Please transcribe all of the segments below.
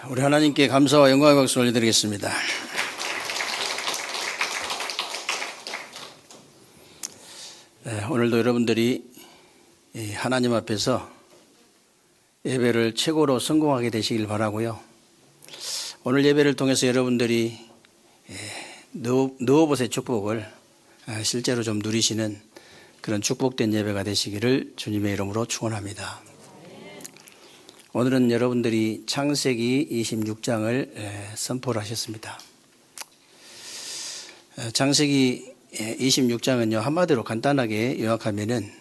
우리 하나님께 감사와 영광의 박수 올려드리겠습니다. 오늘도 여러분들이 하나님 앞에서 예배를 최고로 성공하게 되시길 바라고요. 오늘 예배를 통해서 여러분들이 느워봇의 축복을 실제로 좀 누리시는 그런 축복된 예배가 되시기를 주님의 이름으로 축원합니다. 오늘은 여러분들이 창세기 26장을 선포를 하셨습니다. 창세기 26장은요, 한마디로 간단하게 요약하면은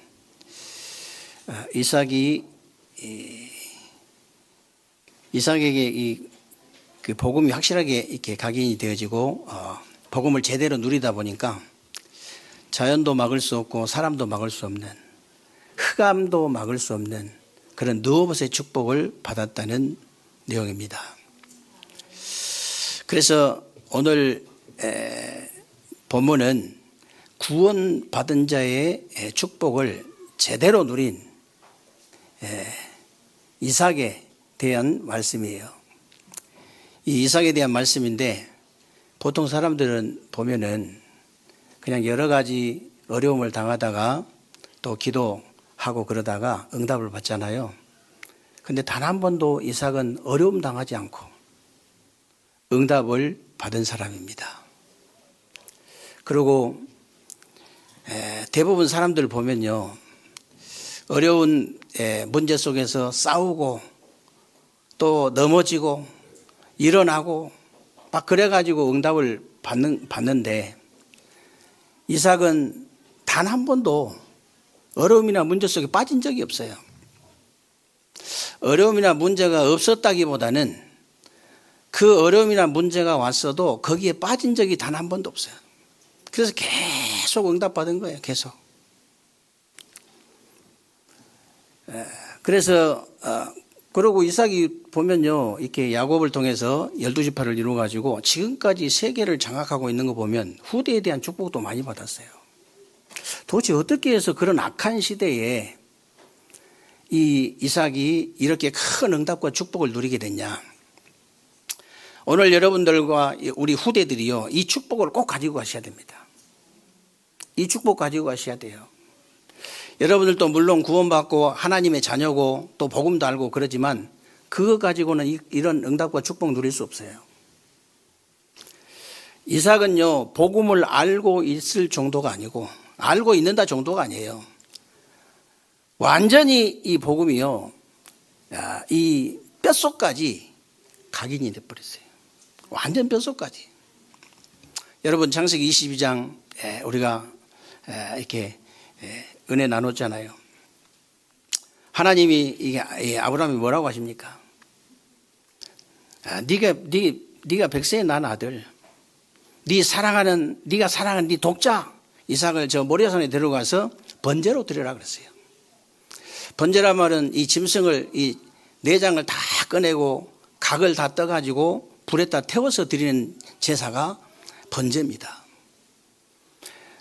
이삭에게 그 복음이 확실하게 이렇게 각인이 되어지고 복음을 제대로 누리다 보니까 자연도 막을 수 없고 사람도 막을 수 없는, 흑암도 막을 수 없는 그런 느워봇의 축복을 받았다는 내용입니다. 그래서 오늘 본문은 구원받은 자의 축복을 제대로 누린 이삭에 대한 말씀이에요. 이 이삭에 대한 말씀인데, 보통 사람들은 보면은 그냥 여러 가지 어려움을 당하다가 또 기도하고 그러다가 응답을 받잖아요. 근데 단 한 번도 이삭은 어려움 당하지 않고 응답을 받은 사람입니다. 그리고 대부분 사람들 보면요, 어려운 문제 속에서 싸우고 또 넘어지고 일어나고 막 그래가지고 응답을 받는데, 이삭은 단 한 번도 어려움이나 문제 속에 빠진 적이 없어요. 어려움이나 문제가 없었다기보다는 그 어려움이나 문제가 왔어도 거기에 빠진 적이 단 한 번도 없어요. 그래서 계속 응답받은 거예요. 계속. 그래서 그러고 이삭이 보면요, 이렇게 야곱을 통해서 12지파를 이루어가지고 지금까지 세계를 장악하고 있는 거 보면 후대에 대한 축복도 많이 받았어요. 도대체 어떻게 해서 그런 악한 시대에 이 이삭이 이렇게 큰 응답과 축복을 누리게 됐냐? 오늘 여러분들과 우리 후대들이요, 이 축복을 꼭 가지고 가셔야 됩니다. 이 축복 가지고 가셔야 돼요. 여러분들도 물론 구원받고 하나님의 자녀고 또 복음도 알고 그러지만 그거 가지고는 이런 응답과 축복 누릴 수 없어요. 이삭은요, 복음을 알고 있을 정도가 아니고, 알고 있는다 정도가 아니에요. 완전히 이 복음이요, 이 뼛속까지 각인이 돼버렸어요. 완전 뼛속까지. 여러분, 창세기 22장 우리가 이렇게 은혜 나눴잖아요. 하나님이 아브라함이 뭐라고 하십니까? 네가 백세에 난 아들, 네가 사랑하는 네 독자 이삭을 저 모리아산에 데려가서 번제로 드리라 그랬어요. 번제란 말은 이 짐승을, 이 내장을 다 꺼내고 각을 다 떠가지고 불에다 태워서 드리는 제사가 번제입니다.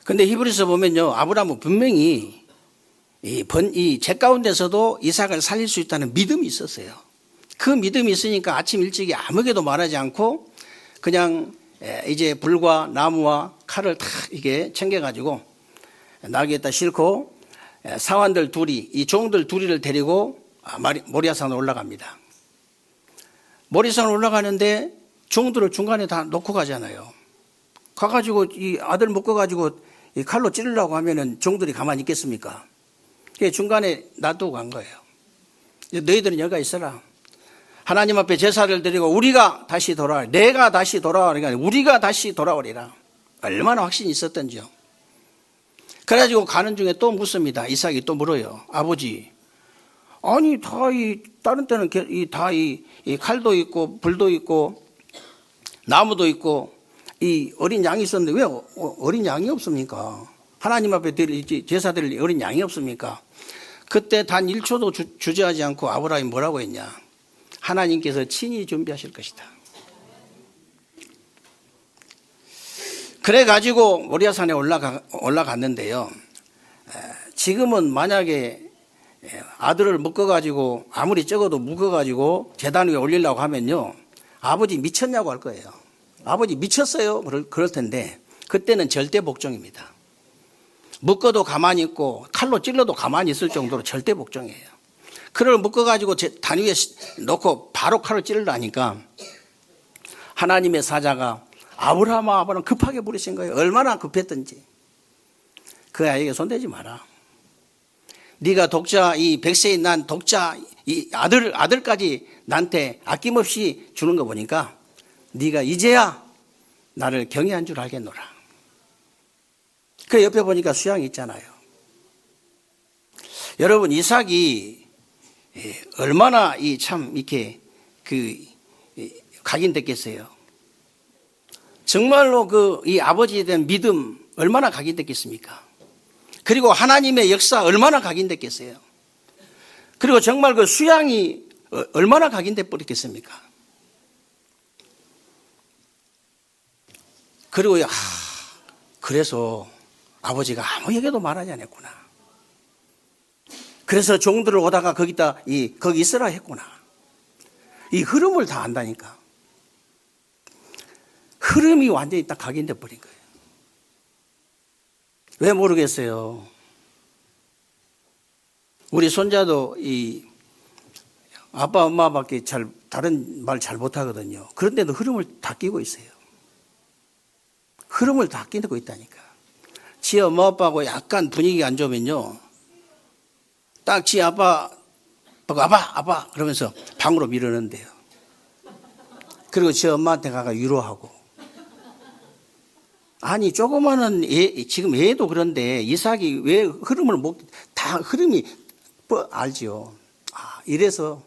근데 히브리서 보면요, 아브라함은 분명히 이 죄 가운데서도 이삭을 살릴 수 있다는 믿음이 있었어요. 그 믿음이 있으니까 아침 일찍이 아무에게도 말하지 않고 그냥 이제 불과 나무와 칼을 다 이게 챙겨가지고 나귀에다 싣고 사환들 둘이, 이 종들 둘이를 데리고 모리아산으로 올라갑니다. 모리아산으로 올라가는데 종들을 중간에 다 놓고 가잖아요. 가가지고 이 아들 묶어가지고 이 칼로 찌르려고 하면은 종들이 가만히 있겠습니까? 중간에 놔두고 간 거예요. 너희들은 여기가 있어라. 하나님 앞에 제사를 드리고 우리가 다시 돌아와, 내가 다시 돌아오리가 아니라 우리가 다시 돌아오리라. 얼마나 확신이 있었던지요. 그래가지고 가는 중에 또 묻습니다. 이삭이 또 물어요. 아버지, 아니 다른 때는 이 칼도 있고 불도 있고 나무도 있고 이 어린 양이 있었는데 왜 어린 양이 없습니까? 하나님 앞에 드릴 제사 드릴 어린 양이 없습니까? 그때 단 1초도 주저하지 않고 아브라함이 뭐라고 했냐? 하나님께서 친히 준비하실 것이다. 그래가지고 모리아산에 올라갔는데요. 지금은 만약에 아들을 묶어가지고 아무리 적어도 묶어가지고 제단 위에 올리려고 하면요, 아버지 미쳤냐고 할 거예요. 아버지 미쳤어요? 그럴 텐데 그때는 절대 복종입니다. 묶어도 가만히 있고 칼로 찔러도 가만히 있을 정도로 절대 복종이에요. 칼을 묶어가지고 단 위에 놓고 바로 칼을 찔러다니까 하나님의 사자가 아브라함아 급하게 부르신 거예요. 얼마나 급했던지. 그 아이에게 손대지 마라. 네가 독자, 이 100세에 난 독자, 이 아들까지 나한테 아낌없이 주는 거 보니까 네가 이제야 나를 경외한 줄 알겠노라. 그 옆에 보니까 수양이 있잖아요. 여러분, 이삭이 얼마나 참 이렇게 각인됐겠어요. 정말로 이 아버지에 대한 믿음 얼마나 각인됐겠습니까? 그리고 하나님의 역사 얼마나 각인됐겠어요. 그리고 정말 그 수양이 얼마나 각인돼 버렸겠습니까? 그리고 그래서 아버지가 아무 얘기도 말하지 않았구나. 그래서 종들을 오다가 거기 있으라 했구나. 이 흐름을 다 안다니까. 흐름이 완전히 딱 각인돼 버린 거예요. 왜 모르겠어요. 우리 손자도 아빠 엄마밖에 다른 말 잘 못하거든요. 그런데도 흐름을 다 끼고 있어요. 흐름을 다 끼고 있다니까. 지 엄마 아빠하고 약간 분위기가 안 좋으면요, 딱 지 아빠 그러면서 방으로 밀어넣는데요. 그리고 지 엄마한테 가서 위로하고. 아니 조그마한 지금 애도 그런데 이삭이 왜 흐름을 다 흐름이 알지요. 이래서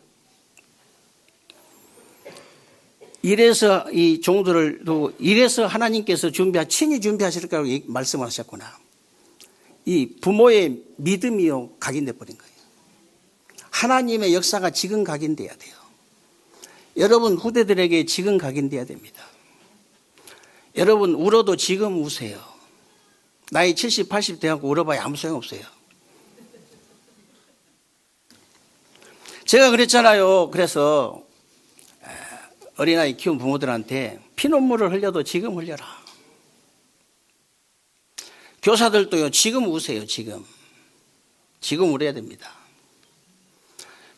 이 종들도 이래서 하나님께서 친히 준비하실 거라고 말씀하셨구나. 이 부모의 믿음이요 각인돼 버린 거예요. 하나님의 역사가 지금 각인돼야 돼요. 여러분 후대들에게 지금 각인돼야 됩니다. 여러분 울어도 지금 우세요. 나이 70, 80 돼갖고 울어봐야 아무 소용없어요. 제가 그랬잖아요. 그래서 어린아이 키운 부모들한테 피눈물을 흘려도 지금 흘려라. 교사들도요 지금 우세요. 지금 울어야 됩니다.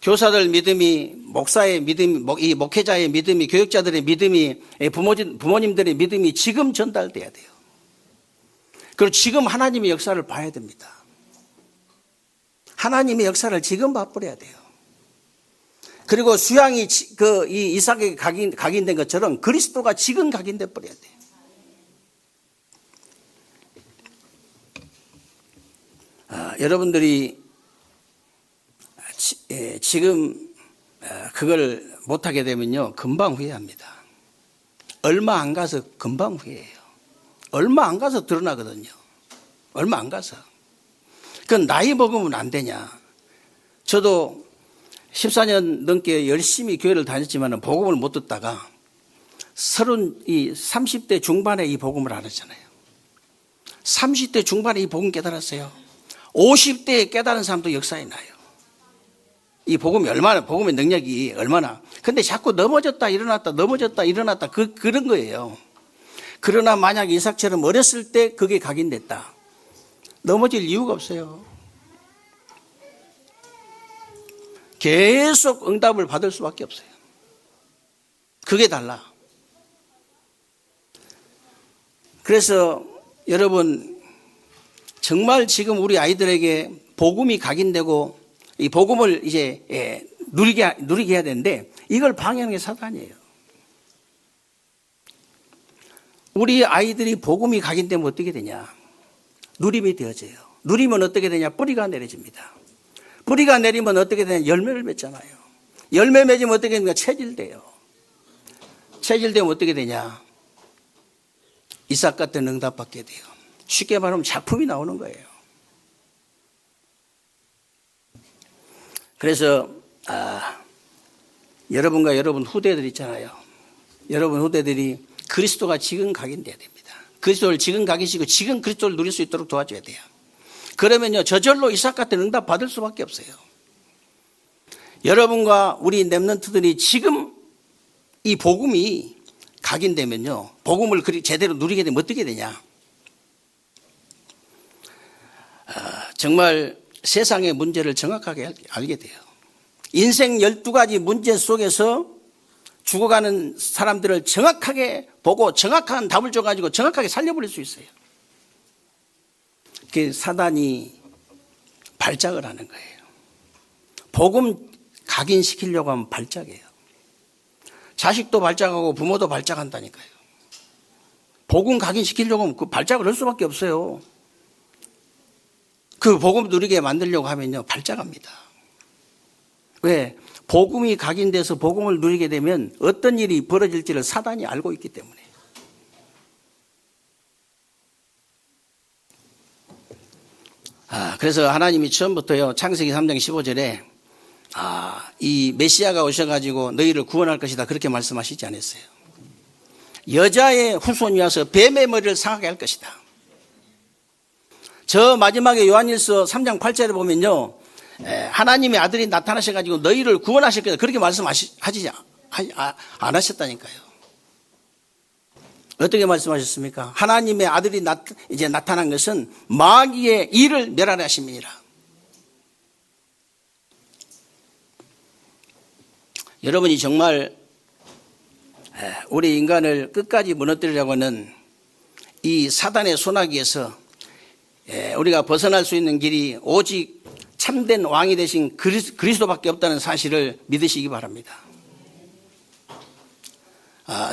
교사들 믿음이, 목사의 믿음이, 이 목회자의 믿음이, 교육자들의 믿음이, 부모님들의 믿음이 지금 전달돼야 돼요. 그리고 지금 하나님의 역사를 봐야 됩니다. 하나님의 역사를 지금 맛보려야 돼요. 그리고 수양이 이 이삭에게 각인된 것처럼 그리스도가 지금 각인돼 버려야 돼요. 여러분들이 지금 그걸 못하게 되면요 금방 후회합니다. 얼마 안 가서 금방 후회해요. 얼마 안 가서 드러나거든요. 얼마 안 가서. 그건 나이 먹으면 안 되냐. 저도 14년 넘게 열심히 교회를 다녔지만 복음을 못 듣다가 30대 중반에 이 복음을 알았잖아요. 30대 중반에 이 복음 깨달았어요. 50대에 깨달은 사람도 역사에 나요. 이 복음이 복음의 능력이 얼마나. 근데 자꾸 넘어졌다 일어났다 그런 거예요. 그러나 만약 이삭처럼 어렸을 때 그게 각인됐다. 넘어질 이유가 없어요. 계속 응답을 받을 수밖에 없어요. 그게 달라. 그래서 여러분 정말 지금 우리 아이들에게 복음이 각인되고 이 복음을 이제 누리게 해야 되는데 이걸 방해하는 게 사단이에요. 우리 아이들이 복음이 각인되면 어떻게 되냐? 누림이 되어져요. 누리면 어떻게 되냐? 뿌리가 내려집니다. 뿌리가 내리면 어떻게 되냐? 열매를 맺잖아요. 열매 맺으면 어떻게 되냐? 체질돼요. 체질되면 어떻게 되냐? 이삭 같은 응답 받게 돼요. 쉽게 말하면 작품이 나오는 거예요. 그래서 여러분과 여러분 후대들 있잖아요. 여러분 후대들이 그리스도가 지금 각인돼야 됩니다. 그리스도를 지금 각인시키고 지금 그리스도를 누릴 수 있도록 도와줘야 돼요. 그러면요 저절로 이삭 같은 응답 받을 수밖에 없어요. 여러분과 우리 렘넌트들이 지금 이 복음이 각인되면요, 복음을 제대로 누리게 되면 어떻게 되냐? 정말 세상의 문제를 정확하게 알게 돼요. 인생 12가지 문제 속에서 죽어가는 사람들을 정확하게 보고 정확한 답을 줘가지고 정확하게 살려버릴 수 있어요. 그 사단이 발작을 하는 거예요. 복음 각인시키려고 하면 발작이에요. 자식도 발작하고 부모도 발작한다니까요. 복음 각인시키려고 하면 그 발작을 할 수밖에 없어요. 그 복음 누리게 만들려고 하면요, 발작합니다. 왜? 복음이 각인돼서 복음을 누리게 되면 어떤 일이 벌어질지를 사단이 알고 있기 때문에. 그래서 하나님이 처음부터요, 창세기 3장 15절에 이 메시아가 오셔가지고 너희를 구원할 것이다, 그렇게 말씀하시지 않았어요. 여자의 후손이 와서 뱀의 머리를 상하게 할 것이다. 저 마지막에 요한일서 3장 8절에 보면요, 하나님의 아들이 나타나셔가지고 너희를 구원하실 거다, 그렇게 말씀하시지 안 하셨다니까요. 어떻게 말씀하셨습니까? 하나님의 아들이 이제 나타난 것은 마귀의 일을 멸하려 하심이니라. 여러분이 정말 우리 인간을 끝까지 무너뜨리려고 하는 이 사단의 소나기에서 우리가 벗어날 수 있는 길이 오직 참된 왕이 되신 그리스도밖에 없다는 사실을 믿으시기 바랍니다.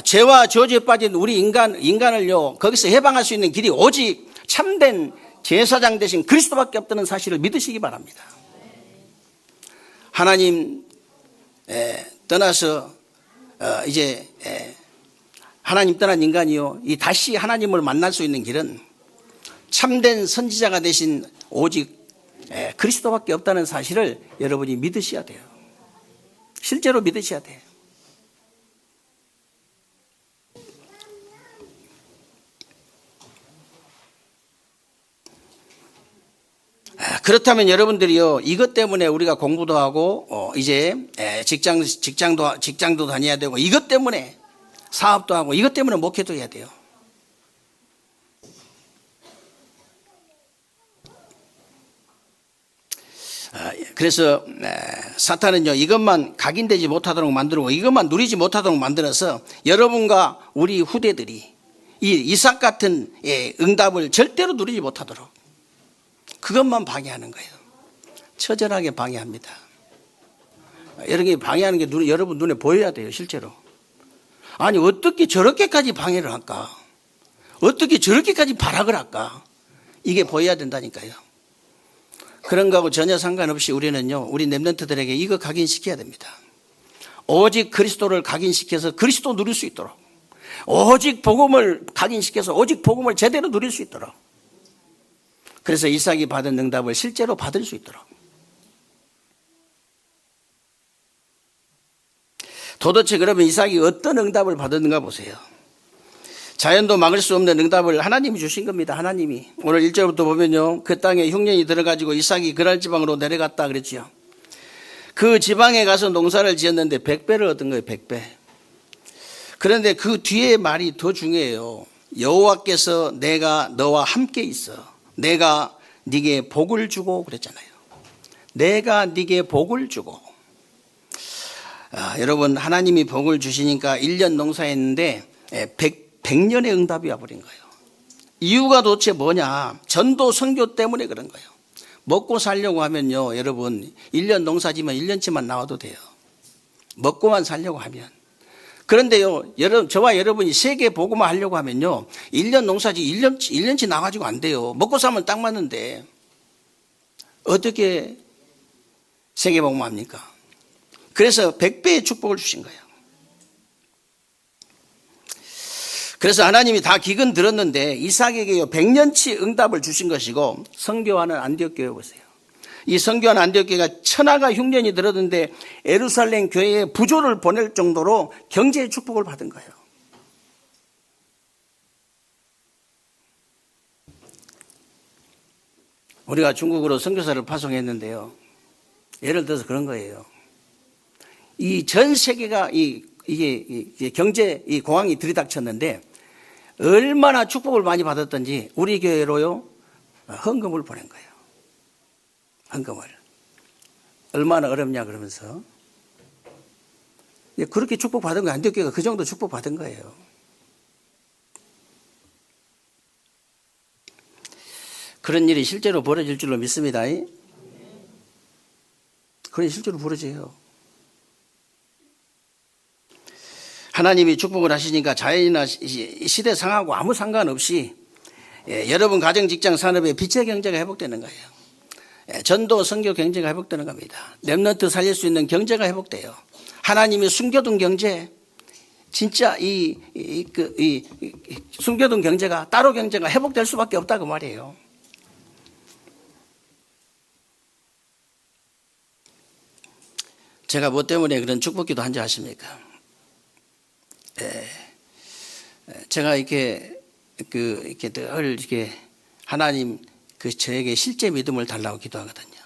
죄와 저주에 빠진 우리 인간을요, 거기서 해방할 수 있는 길이 오직 참된 제사장 되신 그리스도밖에 없다는 사실을 믿으시기 바랍니다. 하나님 떠나서 이제 하나님 떠난 인간이요, 이 다시 하나님을 만날 수 있는 길은 참된 선지자가 되신 오직 그리스도밖에 없다는 사실을 여러분이 믿으셔야 돼요. 실제로 믿으셔야 돼요. 그렇다면 여러분들이요, 이것 때문에 우리가 공부도 하고 이제 직장도 다녀야 되고, 이것 때문에 사업도 하고, 이것 때문에 목회도 해야 돼요. 그래서 사탄은요, 이것만 각인되지 못하도록 만들고 이것만 누리지 못하도록 만들어서 여러분과 우리 후대들이 이 이삭 같은 응답을 절대로 누리지 못하도록 그것만 방해하는 거예요. 처절하게 방해합니다. 이렇게 방해하는 게 여러분 눈에 보여야 돼요, 실제로. 아니, 어떻게 저렇게까지 방해를 할까? 어떻게 저렇게까지 발악을 할까? 이게 보여야 된다니까요. 그런 거하고 전혀 상관없이 우리는요, 우리 렘넌트들에게 이거 각인시켜야 됩니다. 오직 그리스도를 각인시켜서 그리스도 누릴 수 있도록, 오직 복음을 각인시켜서 오직 복음을 제대로 누릴 수 있도록, 그래서 이삭이 받은 응답을 실제로 받을 수 있도록. 도대체 그러면 이삭이 어떤 응답을 받았는가 보세요. 자연도 막을 수 없는 응답을 하나님이 주신 겁니다. 하나님이. 오늘 1절부터 보면요, 그 땅에 흉년이 들어가지고 이삭이 그랄 지방으로 내려갔다 그랬죠. 그 지방에 가서 농사를 지었는데 100배를 얻은 거예요. 100배. 그런데 그 뒤에 말이 더 중요해요. 여호와께서 내가 너와 함께 있어, 내가 네게 복을 주고 그랬잖아요. 내가 네게 복을 주고. 여러분, 하나님이 복을 주시니까 1년 농사했는데 100년의 응답이 와버린 거예요. 이유가 도대체 뭐냐? 전도 선교 때문에 그런 거예요. 먹고 살려고 하면요, 여러분, 1년 농사지면 1년치만 나와도 돼요. 먹고만 살려고 하면. 그런데요, 저와 여러분이 세계 복음화 하려고 하면요, 1년 농사지 1년치 나가지고 안 돼요. 먹고 살면 딱 맞는데 어떻게 세계 복음화 합니까? 그래서 100배의 축복을 주신 거예요. 그래서 하나님이 다 기근 들었는데 이삭에게요 100년치 응답을 주신 것이고, 선교하는 안디옥 교회 보세요. 이 선교하는 안디옥 교회가 천하가 흉년이 들었는데 예루살렘 교회에 부조를 보낼 정도로 경제의 축복을 받은 거예요. 우리가 중국으로 선교사를 파송했는데요, 예를 들어서 그런 거예요. 이 전 세계가 이 이게 경제 이 공황이 들이닥쳤는데 얼마나 축복을 많이 받았던지 우리 교회로요 헌금을 보낸 거예요. 헌금을. 얼마나 어렵냐 그러면서. 그렇게 축복받은 거 안디옥교회가 그 정도 축복받은 거예요. 그런 일이 실제로 벌어질 줄로 믿습니다. 그런 일이 실제로 벌어져요. 하나님이 축복을 하시니까 자연이나 시대 상하고 아무 상관없이 여러분 가정, 직장, 산업의 빛의 경제가 회복되는 거예요. 전도, 선교 경제가 회복되는 겁니다. 렘넌트 살릴 수 있는 경제가 회복돼요. 하나님이 숨겨둔 경제, 진짜 이 숨겨둔 경제가 따로 경제가 회복될 수밖에 없다 그 말이에요. 제가 뭐 때문에 그런 축복기도 한지 아십니까? 제가 이렇게 늘 이렇게 하나님 저에게 실제 믿음을 달라고 기도하거든요.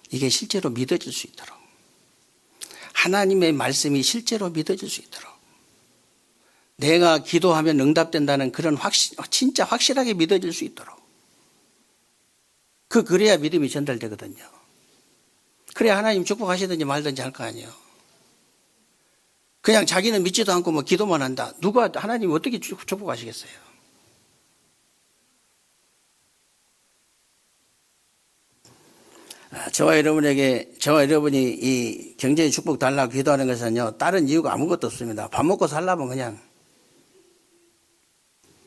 이게 실제로 믿어질 수 있도록. 하나님의 말씀이 실제로 믿어질 수 있도록. 내가 기도하면 응답된다는 그런 진짜 확실하게 믿어질 수 있도록. 그래야 믿음이 전달되거든요. 그래야 하나님 축복하시든지 말든지 할 거 아니에요. 그냥 자기는 믿지도 않고 뭐 기도만 한다. 누가 하나님 어떻게 축복하시겠어요? 저와 여러분이 이 경제의 축복 달라고 기도하는 것은요, 다른 이유가 아무것도 없습니다. 밥 먹고 살려면 그냥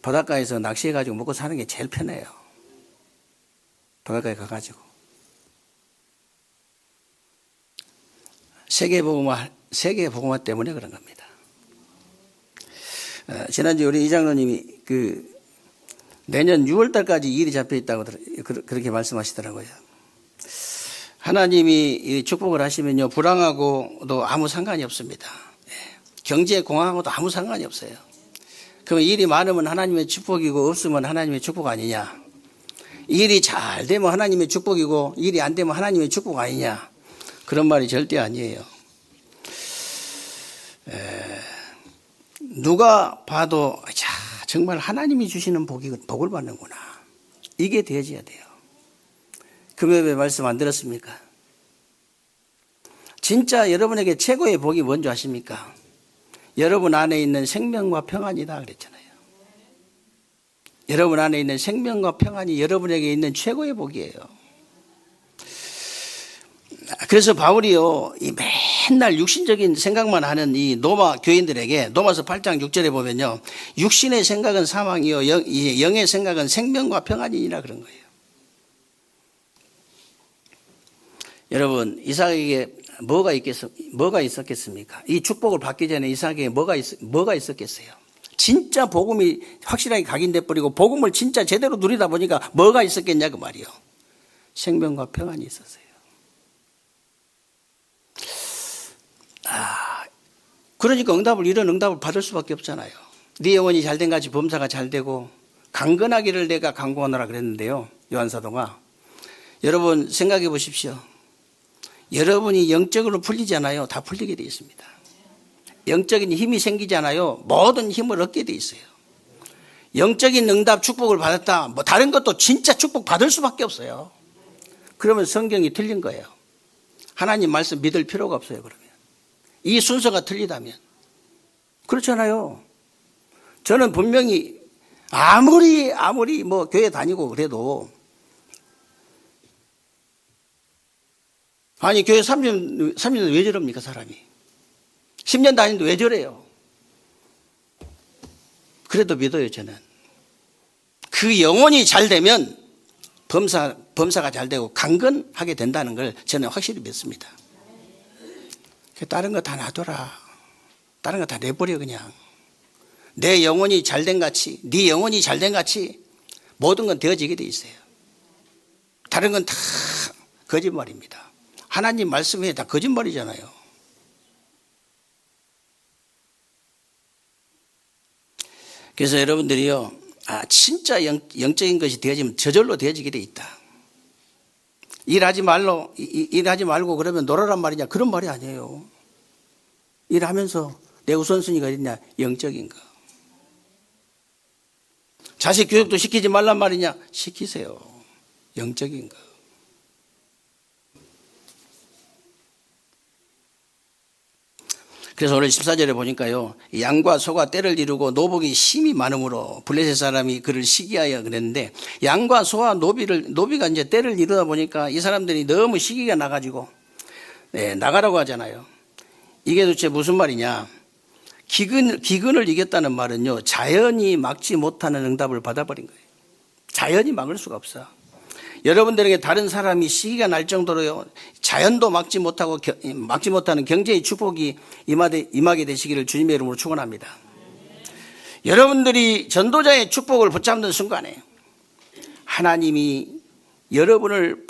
바닷가에서 낚시해가지고 먹고 사는 게 제일 편해요. 바닷가에 가가지고. 세계복음화 때문에 그런 겁니다. 지난주 우리 이장로님이 내년 6월 달까지 일이 잡혀 있다고 그렇게 말씀하시더라고요. 하나님이 축복을 하시면요, 불황하고도 아무 상관이 없습니다. 경제 공황하고도 아무 상관이 없어요. 그럼 일이 많으면 하나님의 축복이고 없으면 하나님의 축복 아니냐? 일이 잘 되면 하나님의 축복이고 일이 안 되면 하나님의 축복 아니냐? 그런 말이 절대 아니에요. 누가 봐도 정말 하나님이 주시는 복을 받는구나. 이게 되어져야 돼요. 금요일에 말씀 안 들었습니까? 진짜 여러분에게 최고의 복이 뭔지 아십니까? 여러분 안에 있는 생명과 평안이다 그랬잖아요. 여러분 안에 있는 생명과 평안이 여러분에게 있는 최고의 복이에요. 그래서 바울이요, 이 맨날 육신적인 생각만 하는 이 로마 교인들에게 로마서 8장 6절에 보면요, 육신의 생각은 사망이요, 영의 생각은 생명과 평안이니라 그런 거예요. 여러분, 이삭에게 뭐가 있었겠습니까? 이 축복을 받기 전에 이삭에게 뭐가 있었겠어요? 진짜 복음이 확실하게 각인돼 버리고 복음을 진짜 제대로 누리다 보니까 뭐가 있었겠냐 그 말이요. 생명과 평안이 있었어요. 그러니까 이런 응답을 받을 수밖에 없잖아요. 네 영혼이 잘된 같이 범사가 잘되고 강건하기를 내가 강구하노라 그랬는데요, 요한사도가. 여러분 생각해 보십시오. 여러분이 영적으로 풀리잖아요. 다 풀리게 돼 있습니다. 영적인 힘이 생기잖아요. 모든 힘을 얻게 돼 있어요. 영적인 응답 축복을 받았다. 뭐 다른 것도 진짜 축복 받을 수밖에 없어요. 그러면 성경이 틀린 거예요. 하나님 말씀 믿을 필요가 없어요. 그러면 이 순서가 틀리다면. 그렇잖아요. 저는 분명히 아무리 뭐 교회 다니고 그래도, 아니 교회 3년 왜 저럽니까 사람이? 10년 다니는데 왜 저래요? 그래도 믿어요. 저는 그 영혼이 잘 되면 범사가 잘 되고 강건하게 된다는 걸 저는 확실히 믿습니다. 다른 거 다 놔둬라. 다른 거 다 내버려. 그냥 내 영혼이 잘된 같이, 네 영혼이 잘된 같이 모든 건 되어지게 돼 있어요. 다른 건 다 거짓말입니다. 하나님 말씀에 다 거짓말이잖아요. 그래서 여러분들이요, 진짜 영적인 것이 되어지면 저절로 되어지게 돼 있다. 일하지 말고 그러면 놀아란 말이냐? 그런 말이 아니에요. 일하면서 내 우선순위가 어딨냐? 영적인 거. 자식 교육도 시키지 말란 말이냐? 시키세요. 영적인 거. 그래서 오늘 14절에 보니까요, 양과 소가 때를 이루고 노복이 심히 많음으로 블레셋 사람이 그를 시기하여 그랬는데, 양과 소와 노비가 이제 때를 이루다 보니까 이 사람들이 너무 시기가 나가지고, 나가라고 하잖아요. 이게 도대체 무슨 말이냐? 기근을 이겼다는 말은요, 자연이 막지 못하는 응답을 받아버린 거예요. 자연이 막을 수가 없어. 여러분들에게 다른 사람이 시기가 날 정도로 자연도 막지 못하는 경제의 축복이 임하게 되시기를 주님의 이름으로 축원합니다. 여러분들이 전도자의 축복을 붙잡는 순간에 하나님이 여러분을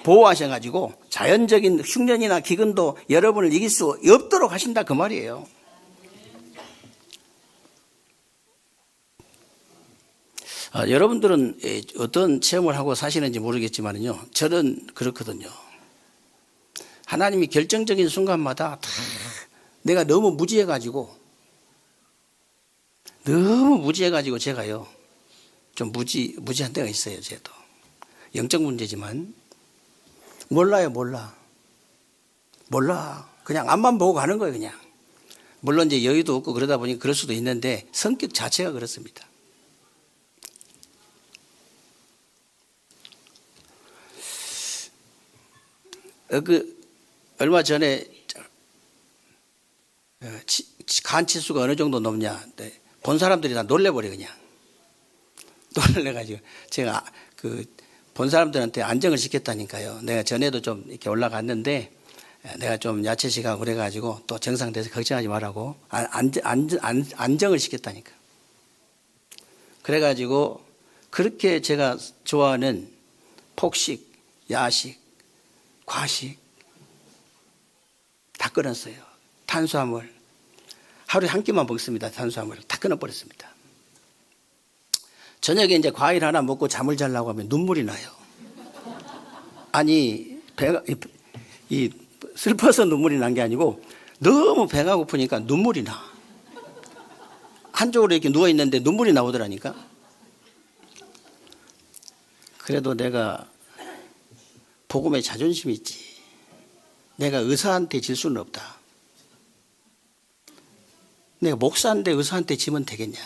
보호하셔가지고 자연적인 흉년이나 기근도 여러분을 이길 수 없도록 하신다 그 말이에요. 여러분들은 어떤 체험을 하고 사시는지 모르겠지만요, 저는 그렇거든요. 하나님이 결정적인 순간마다 다 내가 너무 무지해가지고 제가요 좀 무지한 때가 있어요. 저도 영적 문제지만 몰라. 그냥 앞만 보고 가는 거예요. 그냥 물론 이제 여유도 없고 그러다 보니 그럴 수도 있는데 성격 자체가 그렇습니다. 얼마 전에 간 치수가 어느 정도 높냐, 본 사람들이 다 놀래버려 그냥. 놀래가지고 제가 본 사람들한테 안정을 시켰다니까요. 내가 전에도 좀 이렇게 올라갔는데 내가 좀 야채식하고 그래가지고 또 정상돼서 걱정하지 말라고 안정을 시켰다니까. 그래가지고 그렇게 제가 좋아하는 폭식, 야식, 과식 다 끊었어요. 탄수화물 하루에 한 끼만 먹습니다. 탄수화물 다 끊어버렸습니다. 저녁에 이제 과일 하나 먹고 잠을 자려고 하면 눈물이 나요. 아니 배가 슬퍼서 눈물이 난 게 아니고 너무 배가 고프니까 눈물이 나. 한쪽으로 이렇게 누워 있는데 눈물이 나오더라니까. 그래도 내가 복음에 자존심이 있지. 내가 의사한테 질 수는 없다. 내가 목사인데 의사한테 지면 되겠냐.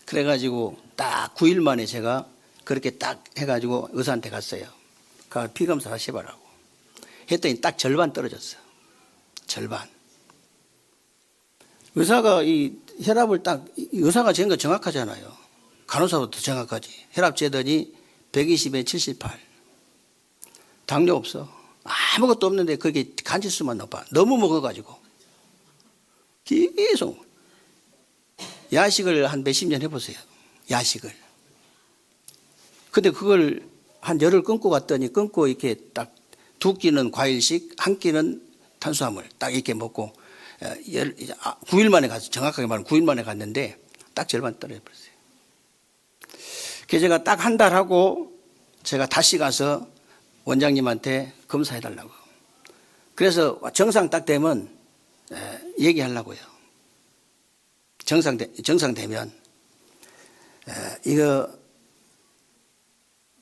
그래가지고 딱 9일 만에 제가 그렇게 딱 해가지고 의사한테 갔어요. 피검사 다시 해봐라고. 했더니 딱 절반 떨어졌어. 절반. 의사가 이 혈압을 의사가 재는 거 정확하잖아요. 간호사보다 더 정확하지. 혈압 재더니 120에 78. 당뇨 없어. 아무것도 없는데 그게 간질수만 높아. 너무 먹어가지고. 계속. 야식을 한 몇십 년 해보세요. 야식을. 근데 그걸 한 열흘 끊고 갔더니 끊고 이렇게 딱 2끼는 과일식, 1끼는 탄수화물 딱 이렇게 먹고 9일 만에 갔어요. 정확하게 말하면 9일 만에 갔는데 딱 절반 떨어져 버렸어요. 그래서 제가 딱 한 달 하고 제가 다시 가서 원장님한테 검사해달라고. 그래서 정상 딱 되면 얘기하려고요. 정상 되면 이거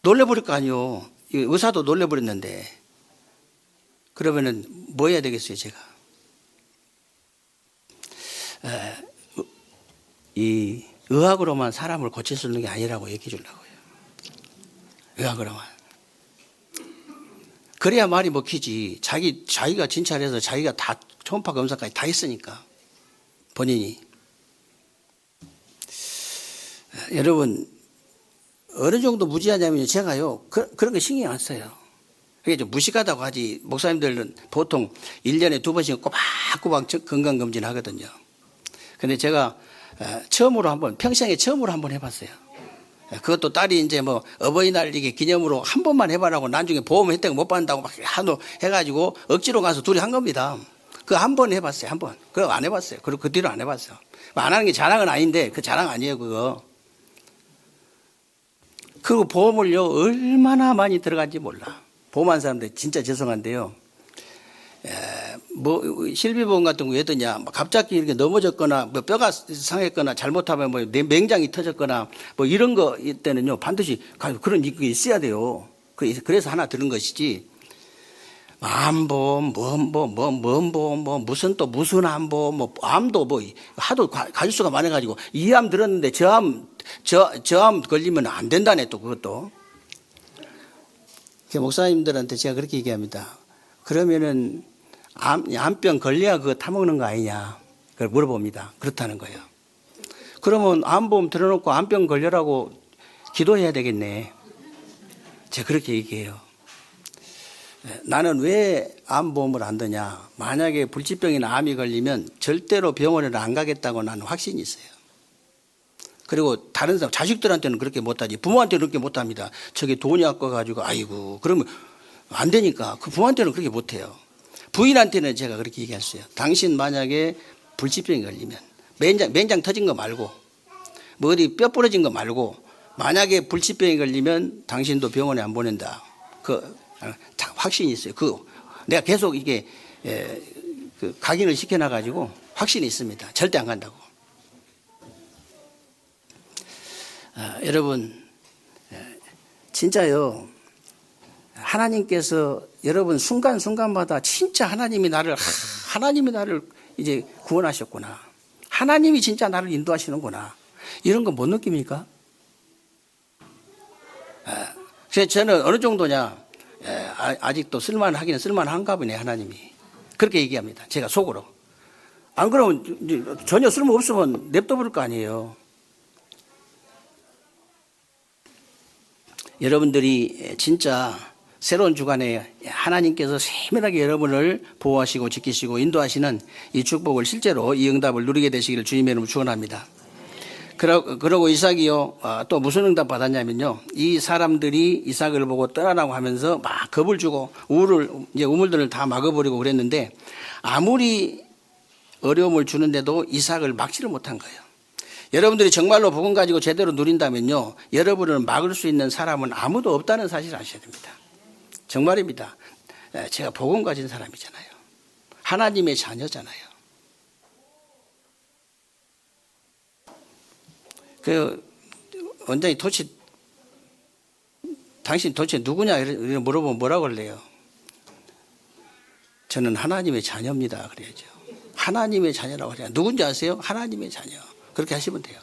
놀래버릴 거 아니요. 의사도 놀래버렸는데 그러면은 뭐 해야 되겠어요, 제가? 이 의학으로만 사람을 고칠 수 있는 게 아니라고 얘기해 주려고요. 의학으로만. 그래야 말이 먹히지. 자기가 진찰해서 자기가 다 초음파 검사까지 다 했으니까 본인이. 여러분 어느 정도 무지하냐면 제가요 그런 거 신경 안 써요. 그게 좀 무식하다고 하지. 목사님들은 보통 1년에 2번씩 꼬박꼬박 건강검진 하거든요. 근데 제가 평생에 처음으로 한번 해봤어요. 그것도 딸이 이제 뭐 어버이날 이게 기념으로 한 번만 해봐라고 나중에 보험 혜택 못 받는다고 막 해가지고 억지로 가서 둘이 한 겁니다. 그 한 번 해봤어요. 한 번. 그거 안 해봤어요. 그리고 그 뒤로 안 해봤어요. 안 하는 게 자랑은 아닌데 그 자랑 아니에요 그거. 그리고 보험을요 얼마나 많이 들어간지 몰라. 보험한 사람들 진짜 죄송한데요. 뭐 실비보험 같은 거 왜 드냐? 갑자기 이렇게 넘어졌거나 뭐 뼈가 상했거나 잘못하면 뭐 맹장이 터졌거나 뭐 이런 거 때는요 반드시 그런 게 있어야 돼요. 그래서 하나 드는 것이지. 암보험, 뭔보험, 뭐 무슨 또 무슨 암보험, 뭐 암도 뭐 하도 가짓수가 많아가지고 이 암 들었는데 저 암 걸리면 안 된다네 또 그것도. 목사님들한테 제가 그렇게 얘기합니다. 그러면은 암병 걸려야 그거 타먹는 거 아니냐. 그걸 물어봅니다. 그렇다는 거예요. 그러면 암보험 들어놓고 암병 걸려라고 기도해야 되겠네. 제가 그렇게 얘기해요. 나는 왜 암보험을 안 드냐. 만약에 불치병이나 암이 걸리면 절대로 병원에 안 가겠다고 나는 확신이 있어요. 그리고 다른 사람, 자식들한테는 그렇게 못하지. 부모한테는 그렇게 못합니다. 저게 돈이 아까워가지고 아이고 그러면 안 되니까 그 부모한테는 그렇게 못해요. 부인한테는 제가 그렇게 얘기했어요. 당신 만약에 불치병이 걸리면 맨장 터진 거 말고 뭐 어디 뼈 부러진 거 말고 만약에 불치병이 걸리면 당신도 병원에 안 보낸다. 그 확신이 있어요. 내가 계속 이게 각인을 시켜놔가지고 확신이 있습니다. 절대 안 간다고. 여러분 진짜요. 하나님께서 여러분 순간순간마다 진짜 하나님이 나를 이제 구원하셨구나. 하나님이 진짜 나를 인도하시는구나. 이런 거 못 느낍니까? 그래서 저는 어느 정도냐 아직도 쓸만하기는 쓸만한가 보네 하나님이. 그렇게 얘기합니다. 제가 속으로. 안 그러면 전혀 쓸모없으면 냅둬버릴 거 아니에요. 여러분들이 진짜 새로운 주간에 하나님께서 세밀하게 여러분을 보호하시고 지키시고 인도하시는 이 축복을 실제로 이 응답을 누리게 되시기를 주님의 이름으로 축원합니다. 그러고 이삭이요 또 무슨 응답 받았냐면요, 이 사람들이 이삭을 보고 떠나라고 하면서 막 겁을 주고 우물들을 다 막아버리고 그랬는데 아무리 어려움을 주는데도 이삭을 막지를 못한 거예요. 여러분들이 정말로 복음 가지고 제대로 누린다면요, 여러분을 막을 수 있는 사람은 아무도 없다는 사실을 아셔야 됩니다. 정말입니다. 제가 복음 가진 사람이잖아요. 하나님의 자녀잖아요. 원장이 당신 도대체 누구냐 이렇게 물어보면 뭐라고 그래요? 저는 하나님의 자녀입니다. 그래야죠. 하나님의 자녀라고 하잖아요. 누군지 아세요? 하나님의 자녀. 그렇게 하시면 돼요.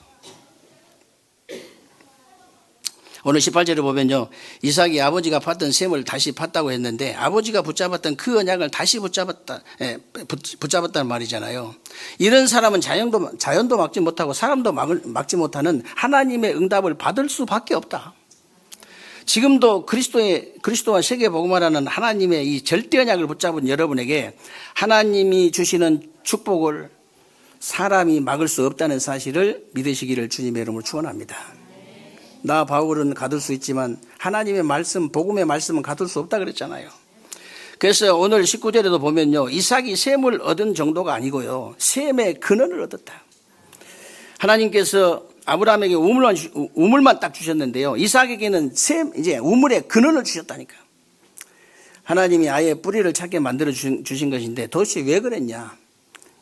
오늘 18절에 보면요, 이삭이 아버지가 팠던 셈을 다시 팠다고 했는데 아버지가 붙잡았던 그 언약을 다시 붙잡았다는 말이잖아요. 이런 사람은 자연도 막지 못하고 사람도 막지 못하는 하나님의 응답을 받을 수밖에 없다. 지금도 그리스도와 세계 복음화라는 하나님의 이 절대 언약을 붙잡은 여러분에게 하나님이 주시는 축복을 사람이 막을 수 없다는 사실을 믿으시기를 주님의 이름으로 축원합니다. 나 바울은 가둘 수 있지만 하나님의 말씀, 복음의 말씀은 가둘 수 없다 그랬잖아요. 그래서 오늘 19절에도 보면요, 이삭이 셈을 얻은 정도가 아니고요, 셈의 근원을 얻었다. 하나님께서 아브라함에게 우물만 딱 주셨는데요, 이삭에게는 이제 우물의 근원을 주셨다니까. 하나님이 아예 뿌리를 찾게 만들어 주신 것인데 도대체 왜 그랬냐?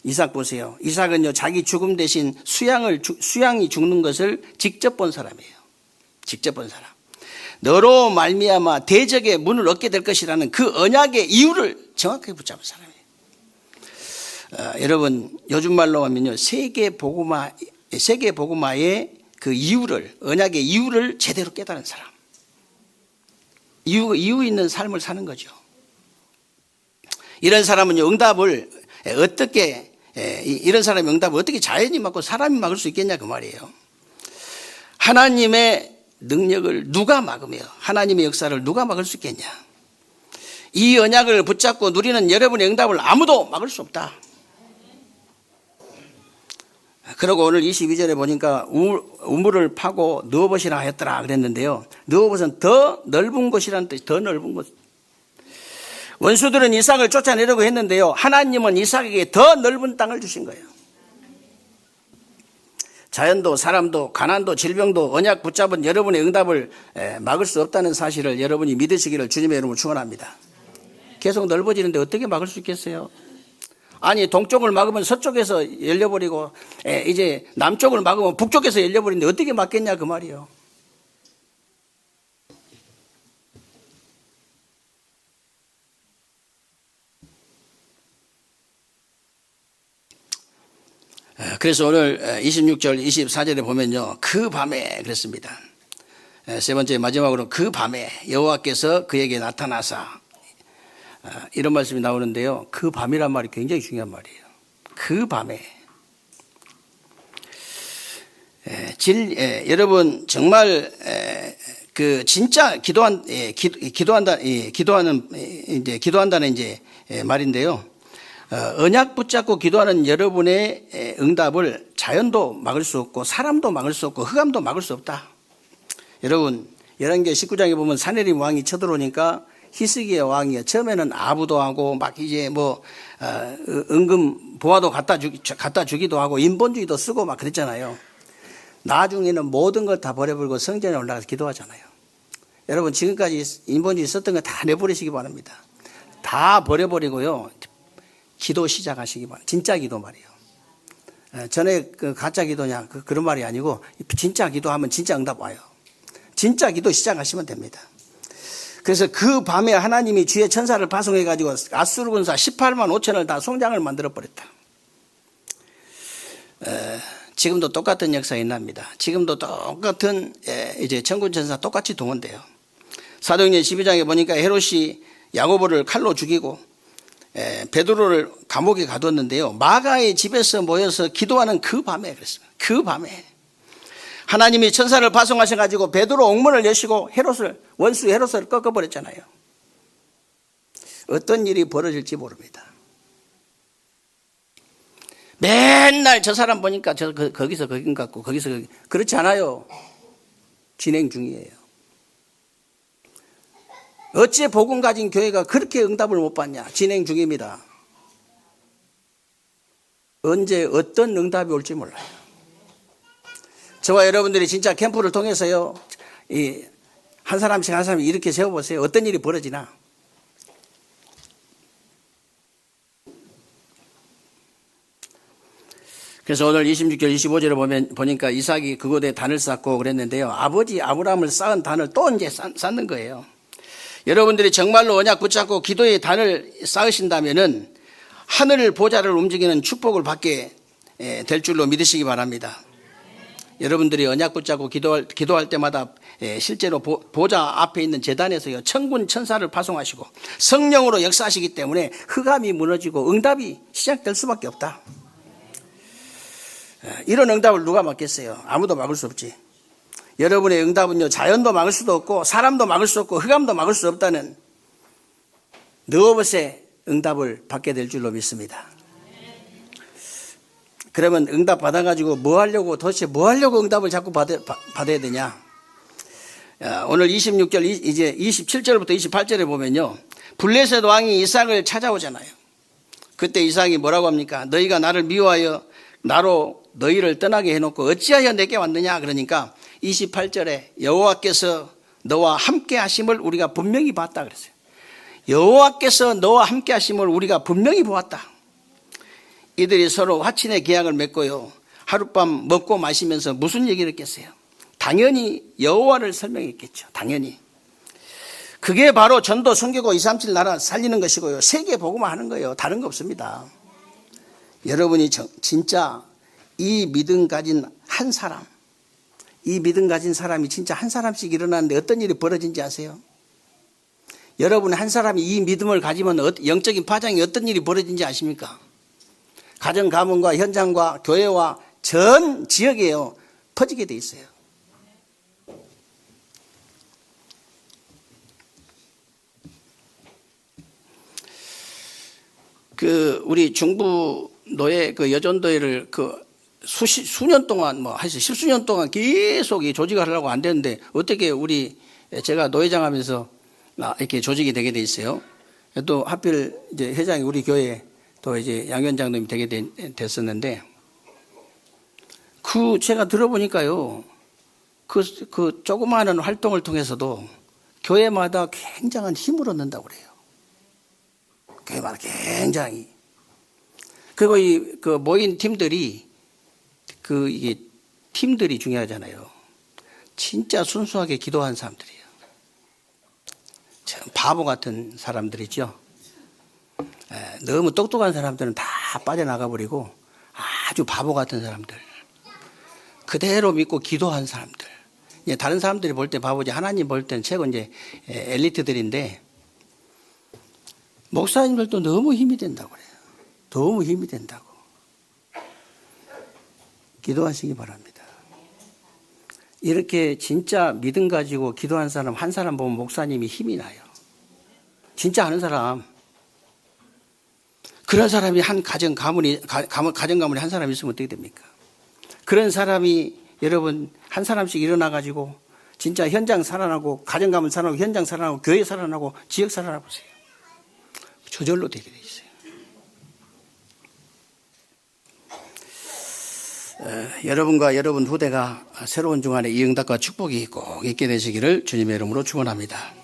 이삭 보세요. 이삭은요, 자기 죽음 대신 수양이 죽는 것을 직접 본 사람이에요. 직접 본 사람. 너로 말미암아 대적의 문을 얻게 될 것이라는 그 언약의 이유를 정확하게 붙잡은 사람이에요. 여러분, 요즘 말로 하면요, 세계 복음화의 그 이유를, 언약의 이유를 제대로 깨달은 사람. 이유 있는 삶을 사는 거죠. 이런 사람은요, 이런 사람의 응답을 어떻게 자연이 막고 사람이 막을 수 있겠냐 그 말이에요. 하나님의 능력을 누가 막으며 하나님의 역사를 누가 막을 수 있겠냐. 이 언약을 붙잡고 누리는 여러분의 응답을 아무도 막을 수 없다. 그리고 오늘 22절에 보니까 우물을 파고 누워보시라 하였더라 그랬는데요, 누워보선 더 넓은 곳이라는 뜻이, 더 넓은 곳. 원수들은 이삭을 쫓아내려고 했는데요, 하나님은 이삭에게 더 넓은 땅을 주신 거예요. 자연도 사람도 가난도 질병도 언약 붙잡은 여러분의 응답을 막을 수 없다는 사실을 여러분이 믿으시기를 주님의 이름으로 축원합니다. 계속 넓어지는데 어떻게 막을 수 있겠어요? 아니 동쪽을 막으면 서쪽에서 열려버리고 이제 남쪽을 막으면 북쪽에서 열려버리는데 어떻게 막겠냐 그 말이에요. 그래서 오늘 26절 24절에 보면요, 그 밤에 그랬습니다. 세 번째 마지막으로 그 밤에 여호와께서 그에게 나타나사, 이런 말씀이 나오는데요, 그 밤이란 말이 굉장히 중요한 말이에요. 그 밤에 여러분 정말 그 진짜 기도한다는 이제 말인데요. 언약 붙잡고 기도하는 여러분의 응답을 자연도 막을 수 없고 사람도 막을 수 없고 흑암도 막을 수 없다. 여러분 열왕기하 19장에 보면 사내림 왕이 쳐들어오니까 히스기야 왕이 처음에는 아부도 하고 막 이제 뭐 은금 보화도 갖다 주기도 하고 인본주의도 쓰고 막 그랬잖아요. 나중에는 모든 걸 다 버려버리고 성전에 올라가서 기도하잖아요. 여러분 지금까지 인본주의 썼던 거 다 내버리시기 바랍니다. 다 버려버리고요, 기도 시작하시기 바랍니다. 진짜 기도 말이에요. 전에 그 가짜 기도냐 그런 말이 아니고 진짜 기도하면 진짜 응답 와요. 진짜 기도 시작하시면 됩니다. 그래서 그 밤에 하나님이 주의 천사를 파송해 가지고 아수르 군사 18만 5천을 다 송장을 만들어 버렸다. 지금도 똑같은 역사 일어납니다. 지금도 똑같은 이제 천군 천사 똑같이 동원돼요. 사도행전 12장에 보니까 헤롯이 야고보를 칼로 죽이고 베드로를 감옥에 가두었는데요, 마가의 집에서 모여서 기도하는 그 밤에 그랬습니다. 그 밤에 하나님이 천사를 파송하셔가지고 베드로 옥문을 여시고 원수 헤롯을 꺾어버렸잖아요. 어떤 일이 벌어질지 모릅니다. 맨날 저 사람 보니까 거기서 거긴 같고 거기서 거기, 그렇지 않아요. 진행 중이에요. 어찌 복음 가진 교회가 그렇게 응답을 못 받냐? 진행 중입니다. 언제 어떤 응답이 올지 몰라요. 저와 여러분들이 진짜 캠프를 통해서요, 한 사람씩 이렇게 세워보세요. 어떤 일이 벌어지나. 그래서 오늘 26절 25절에 보니까 이삭이 그곳에 단을 쌓고 그랬는데요, 아버지 아브라함을 쌓은 단을 또 이제 쌓는 거예요. 여러분들이 정말로 언약 붙잡고 기도의 단을 쌓으신다면은 하늘 보좌를 움직이는 축복을 받게 될 줄로 믿으시기 바랍니다. 여러분들이 언약 붙잡고 기도할 때마다 실제로 보좌 앞에 있는 제단에서요, 천군 천사를 파송하시고 성령으로 역사하시기 때문에 흑암이 무너지고 응답이 시작될 수밖에 없다. 이런 응답을 누가 막겠어요? 아무도 막을 수 없지. 여러분의 응답은요, 자연도 막을 수도 없고 사람도 막을 수 없고 흑암도 막을 수 없다는 느워봇의 응답을 받게 될 줄로 믿습니다. 그러면 응답 받아가지고 도대체 뭐 하려고 응답을 자꾸 받아야 되냐? 오늘 26절 이제 27절부터 28절에 보면요, 블레셋 왕이 이삭을 찾아오잖아요. 그때 이삭이 뭐라고 합니까? 너희가 나를 미워하여 나로 너희를 떠나게 해놓고 어찌하여 내게 왔느냐? 그러니까 28절에 여호와께서 너와 함께 하심을 우리가 분명히 봤다 그랬어요. 여호와께서 너와 함께 하심을 우리가 분명히 보았다. 이들이 서로 화친의 계약을 맺고요, 하룻밤 먹고 마시면서 무슨 얘기를 했겠어요? 당연히 여호와를 설명했겠죠. 당연히. 그게 바로 전도, 선교고 237 나라 살리는 것이고요, 세계 복음화 하는 거예요. 다른 거 없습니다. 여러분이 진짜 이 믿음 가진 한 사람, 이 믿음 가진 사람이 진짜 한 사람씩 일어나는데 어떤 일이 벌어진지 아세요? 여러분 한 사람이 이 믿음을 가지면 영적인 파장이 어떤 일이 벌어진지 아십니까? 가정 가문과 현장과 교회와 전 지역에요, 퍼지게 돼 있어요. 우리 중부노예 여전도회를 수년 동안 하여튼 십수년 동안 계속 이 조직을 하려고 안 되는데 어떻게 제가 노회장 하면서 이렇게 조직이 되게 돼 있어요. 또 하필 이제 회장이 우리 교회 또 이제 양 위원장님이 되게 됐었는데, 제가 들어보니까요, 조그마한 활동을 통해서도 교회마다 굉장한 힘을 얻는다고 그래요. 교회마다 굉장히. 그리고 그 모인 팀들이 이게 팀들이 중요하잖아요. 진짜 순수하게 기도한 사람들이에요. 참 바보 같은 사람들이죠. 너무 똑똑한 사람들은 다 빠져나가 버리고 아주 바보 같은 사람들, 그대로 믿고 기도한 사람들. 다른 사람들이 볼 때 바보지 하나님 볼 때는 최고 이제 엘리트들인데, 목사님들도 너무 힘이 된다고 그래요. 너무 힘이 된다고. 기도하시기 바랍니다. 이렇게 진짜 믿음 가지고 기도한 사람 한 사람 보면 목사님이 힘이 나요. 진짜 아는 사람. 그런 사람이 한 가정 가문이 한 사람 있으면 어떻게 됩니까? 그런 사람이 여러분 한 사람씩 일어나 가지고 진짜 현장 살아나고, 가정 가문 살아나고, 현장 살아나고, 교회 살아나고, 지역 살아나 보세요. 저절로 되게 돼 있어요. 여러분과 여러분 후대가 새로운 주간에 이 응답과 축복이 꼭 있게 되시기를 주님의 이름으로 축원합니다.